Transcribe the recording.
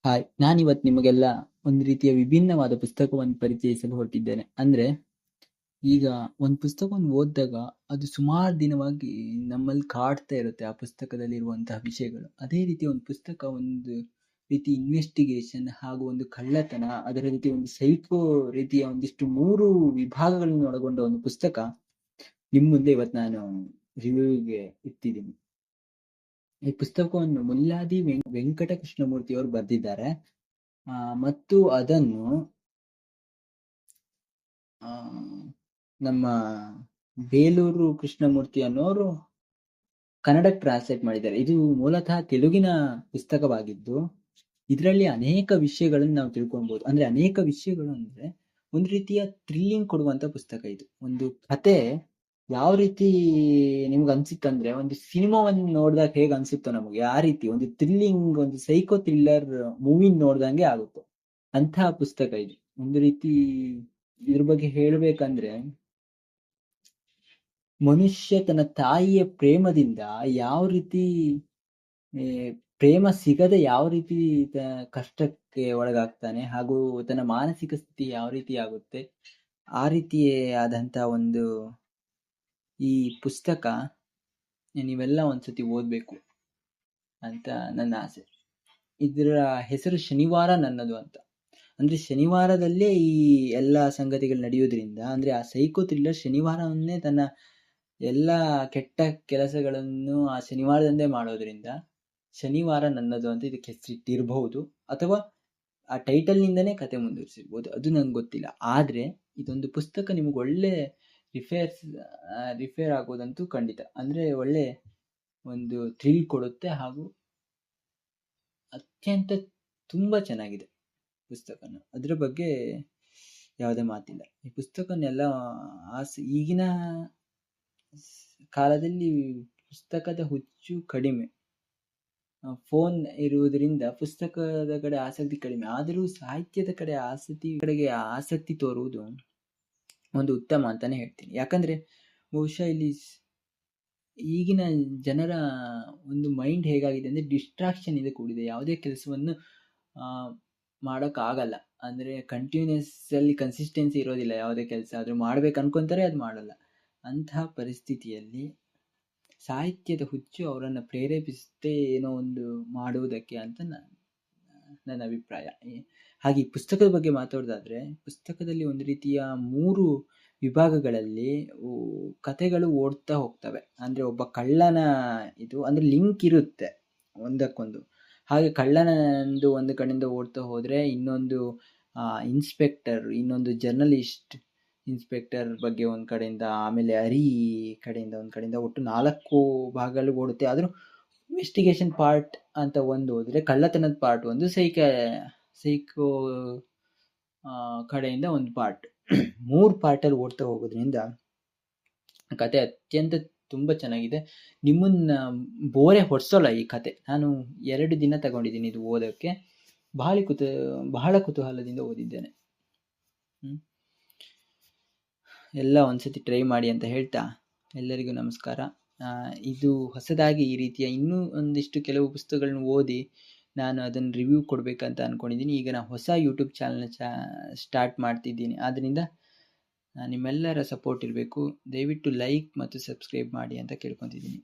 Hi, ನಾನಿವತ್ತು ನಿಮಗೆಲ್ಲ ಒಂದು ರೀತಿಯ ವಿಭಿನ್ನವಾದ ಪುಸ್ತಕವನ್ನು ಪರಿಚಯಿಸಲು ಹೊರಟಿದ್ದೇನೆ. ಅಂದ್ರೆ ಈಗ ಒಂದು ಪುಸ್ತಕವನ್ನು ಓದಿದಾಗ ಅದು ಸುಮಾರು ದಿನವಾಗಿ ನಮ್ಮಲ್ಲಿ ಕಾಡ್ತಾ ಇರುತ್ತೆ ಆ ಪುಸ್ತಕದಲ್ಲಿರುವಂತಹ ವಿಷಯಗಳು. ಅದೇ ರೀತಿ ಒಂದು ಪುಸ್ತಕ ಒಂದು ರೀತಿ ಇನ್ವೆಸ್ಟಿಗೇಷನ್ ಹಾಗೂ ಒಂದು ಕಳ್ಳತನ, ಅದರ ರೀತಿ ಒಂದು ಸೈಕೋ ರೀತಿಯ ಒಂದಿಷ್ಟು 3 ವಿಭಾಗಗಳನ್ನು ಒಳಗೊಂಡ ಒಂದು ಪುಸ್ತಕ ನಿಮ್ಮ ಮುಂದೆ ಇವತ್ತು ನಾನು ರಿವ್ಯೂಗೆ ಇಟ್ಟಿದ್ದೀನಿ. ಈ ಪುಸ್ತಕವನ್ನು ಮುಲ್ಲಾದಿ ವೆಂಕಟ ಕೃಷ್ಣಮೂರ್ತಿ ಅವರು ಬರೆದಿದ್ದಾರೆ. ಮತ್ತು ಅದನ್ನು ನಮ್ಮ ಬೇಲೂರು ಕೃಷ್ಣಮೂರ್ತಿ ಅನ್ನೋರು ಕನ್ನಡಕ್ಕೆ ಟ್ರಾನ್ಸ್ಲೇಟ್ ಮಾಡಿದ್ದಾರೆ. ಇದು ಮೂಲತಃ ತೆಲುಗಿನ ಪುಸ್ತಕವಾಗಿದ್ದು ಇದರಲ್ಲಿ ಅನೇಕ ವಿಷಯಗಳನ್ನು ನಾವು ತಿಳ್ಕೊಬಹುದು. ಅಂದ್ರೆ ಅನೇಕ ವಿಷಯಗಳು ಅಂದ್ರೆ ಒಂದು ರೀತಿಯ ಥ್ರಿಲ್ಲಿಂಗ್ ಕೊಡುವಂತ ಪುಸ್ತಕ ಇದು. ಒಂದು ಕತೆ ಯಾವ ರೀತಿ ನಿಮ್ಗೆ ಅನ್ಸಿತ್ತಂದ್ರೆ ಒಂದು ಸಿನಿಮಾವನ್ನು ನೋಡಿದಾಗ ಹೇಗೆ ಅನ್ಸುತ್ತೋ ನಮಗೆ, ಆ ರೀತಿ ಒಂದು ಥ್ರಿಲ್ಲಿಂಗ್, ಒಂದು ಸೈಕೋ ಥ್ರಿಲ್ಲರ್ ಮೂವಿ ನೋಡ್ದಂಗೆ ಆಗುತ್ತೆ ಅಂತಹ ಪುಸ್ತಕ ಇದು. ಒಂದು ರೀತಿ ಇದ್ರ ಬಗ್ಗೆ ಹೇಳ್ಬೇಕಂದ್ರೆ, ಮನುಷ್ಯ ತನ್ನ ತಾಯಿಯ ಪ್ರೇಮದಿಂದ ಯಾವ ರೀತಿ ಪ್ರೇಮ ಸಿಗದೆ ಯಾವ ರೀತಿ ಕಷ್ಟಕ್ಕೆ ಒಳಗಾಗ್ತಾನೆ, ಹಾಗೂ ತನ್ನ ಮಾನಸಿಕ ಸ್ಥಿತಿ ಯಾವ ರೀತಿ ಆಗುತ್ತೆ, ಆ ರೀತಿ ಆದಂತ ಒಂದು ಈ ಪುಸ್ತಕ ನೀವೆಲ್ಲ ಒಂದ್ಸತಿ ಓದ್ಬೇಕು ಅಂತ ನನ್ನ ಆಸೆ. ಇದರ ಹೆಸರು ಶನಿವಾರ ನನ್ನದು ಅಂತ. ಅಂದ್ರೆ ಶನಿವಾರದಲ್ಲೇ ಈ ಎಲ್ಲ ಸಂಗತಿಗಳು ನಡೆಯೋದ್ರಿಂದ, ಅಂದ್ರೆ ಆ ಸೈಕೋ ಥ್ರಿಲ್ಲರ್ ಶನಿವಾರವನ್ನೇ ತನ್ನ ಎಲ್ಲ ಕೆಟ್ಟ ಕೆಲಸಗಳನ್ನು ಆ ಶನಿವಾರದಂದೇ ಮಾಡೋದ್ರಿಂದ ಶನಿವಾರ ನನ್ನದು ಅಂತ ಇದಕ್ಕೆ ಹೆಸರಿಟ್ಟಿರಬಹುದು, ಅಥವಾ ಆ ಟೈಟಲ್ ನಿಂದನೇ ಕತೆ ಮುಂದುವರಿಸಿರ್ಬೋದು, ಅದು ನಂಗೆ ಗೊತ್ತಿಲ್ಲ. ಆದ್ರೆ ಇದೊಂದು ಪುಸ್ತಕ ನಿಮ್ಗೆ ಒಳ್ಳೆ ರಿಫೇರ್ ಆಗೋದಂತೂ ಖಂಡಿತ. ಅಂದ್ರೆ ಒಳ್ಳೆ ಒಂದು ಥ್ರಿಲ್ ಕೊಡುತ್ತೆ, ಹಾಗೂ ಅತ್ಯಂತ ತುಂಬಾ ಚೆನ್ನಾಗಿದೆ ಪುಸ್ತಕನ. ಅದ್ರ ಬಗ್ಗೆ ಯಾವುದೇ ಮಾತಿಲ್ಲ. ಈ ಪುಸ್ತಕನೆಲ್ಲ ಈಗಿನ ಕಾಲದಲ್ಲಿ ಪುಸ್ತಕದ ಹುಚ್ಚು ಕಡಿಮೆ, ಫೋನ್ ಇರುವುದರಿಂದ ಪುಸ್ತಕದ ಕಡೆ ಆಸಕ್ತಿ ಕಡಿಮೆ. ಆದರೂ ಸಾಹಿತ್ಯದ ಕಡೆಗೆ ಆಸಕ್ತಿ ತೋರುವುದು ಒಂದು ಉತ್ತಮ ಅಂತಾನೆ ಹೇಳ್ತೀನಿ. ಯಾಕಂದ್ರೆ ಬಹುಶಃ ಇಲ್ಲಿ ಈಗಿನ ಜನರ ಒಂದು ಮೈಂಡ್ ಹೇಗಾಗಿದೆ ಅಂದ್ರೆ ಡಿಸ್ಟ್ರಾಕ್ಷನ್ ಇಂದ ಕೂಡಿದೆ. ಯಾವುದೇ ಕೆಲಸವನ್ನು ಮಾಡೋಕ್ಕಾಗಲ್ಲ. ಅಂದ್ರೆ ಕಂಟಿನ್ಯೂಸ್ ಅಲ್ಲಿ ಕನ್ಸಿಸ್ಟೆನ್ಸಿ ಇರೋದಿಲ್ಲ. ಯಾವುದೇ ಕೆಲಸ ಆದ್ರೂ ಮಾಡ್ಬೇಕು ಅನ್ಕೊಂತಾರೆ, ಅದು ಮಾಡಲ್ಲ. ಅಂತಹ ಪರಿಸ್ಥಿತಿಯಲ್ಲಿ ಸಾಹಿತ್ಯದ ಹುಚ್ಚು ಅವರನ್ನು ಪ್ರೇರೇಪಿಸುತ್ತೆ ಏನೋ ಒಂದು ಮಾಡುವುದಕ್ಕೆ ಅಂತ ನನ್ನ ಅಭಿಪ್ರಾಯ. ಹಾಗೆ ಈ ಪುಸ್ತಕದ ಬಗ್ಗೆ ಮಾತಾಡೋದಾದ್ರೆ, ಪುಸ್ತಕದಲ್ಲಿ ಒಂದು ರೀತಿಯ 3 ವಿಭಾಗಗಳಲ್ಲಿ ಕಥೆಗಳು ಓಡ್ತಾ ಹೋಗ್ತವೆ. ಅಂದ್ರೆ ಒಬ್ಬ ಕಳ್ಳನ ಇದು ಅಂದ್ರೆ ಲಿಂಕ್ ಇರುತ್ತೆ ಒಂದಕ್ಕೊಂದು. ಹಾಗೆ ಕಳ್ಳನಂದು ಒಂದು ಕಡೆಯಿಂದ ಓಡ್ತಾ ಹೋದ್ರೆ ಇನ್ನೊಂದು ಇನ್ಸ್ಪೆಕ್ಟರ್, ಇನ್ನೊಂದು ಜರ್ನಲಿಸ್ಟ್ ಇನ್ಸ್ಪೆಕ್ಟರ್ ಬಗ್ಗೆ ಒಂದ್ ಕಡೆಯಿಂದ, ಆಮೇಲೆ ಕಡೆಯಿಂದ ಒಂದ್ ಕಡೆಯಿಂದ ಒಟ್ಟು 4 ಭಾಗಗಳು ಓಡುತ್ತೆ. ಆದ್ರೂ ಇನ್ವೆಸ್ಟಿಗೇಷನ್ ಪಾರ್ಟ್ ಅಂತ ಒಂದು ಹೋದ್ರೆ, ಕಳ್ಳತನದ ಪಾರ್ಟ್ ಒಂದು, ಸೈಕೋ ಕಡೆಯಿಂದ ಒಂದು ಪಾರ್ಟ್, 3 ಪಾರ್ಟಲ್ಲಿ ಓಡ್ತಾ ಹೋಗೋದ್ರಿಂದ ಕತೆ ಅತ್ಯಂತ ತುಂಬಾ ಚೆನ್ನಾಗಿದೆ. ನಿಮ್ಮನ್ನ ಬೋರೆ ಹೊಡ್ಸೋಲ್ಲ ಈ ಕತೆ. ನಾನು 2 ದಿನ ತಗೊಂಡಿದ್ದೀನಿ ಇದು ಓದೋಕ್ಕೆ. ಬಹಳ ಕುತೂಹಲದಿಂದ ಓದಿದ್ದೇನೆ. ಎಲ್ಲ ಒಂದ್ಸತಿ ಟ್ರೈ ಮಾಡಿ ಅಂತ ಹೇಳ್ತಾ ಎಲ್ಲರಿಗೂ ನಮಸ್ಕಾರ. ಇದು ಹೊಸದಾಗಿ ಈ ರೀತಿಯ ಇನ್ನೂ ಒಂದಿಷ್ಟು ಕೆಲವು ಪುಸ್ತಕಗಳನ್ನ ಓದಿ ನಾನು ಅದನ್ನು ರಿವ್ಯೂ ಕೊಡ್ಬೇಕಂತ ಅನ್ಕೊಂಡಿದ್ದೀನಿ. ಈಗ ನಾನು ಹೊಸ ಯೂಟ್ಯೂಬ್ ಚಾನಲ್ನ ಸ್ಟಾರ್ಟ್ ಮಾಡ್ತಿದ್ದೀನಿ. ಆದ್ದರಿಂದ ನಿಮ್ಮೆಲ್ಲರ ಸಪೋರ್ಟ್ ಇರಬೇಕು. ದಯವಿಟ್ಟು ಲೈಕ್ ಮತ್ತು ಸಬ್ಸ್ಕ್ರೈಬ್ ಮಾಡಿ ಅಂತ ಕೇಳ್ಕೊತಿದ್ದೀನಿ.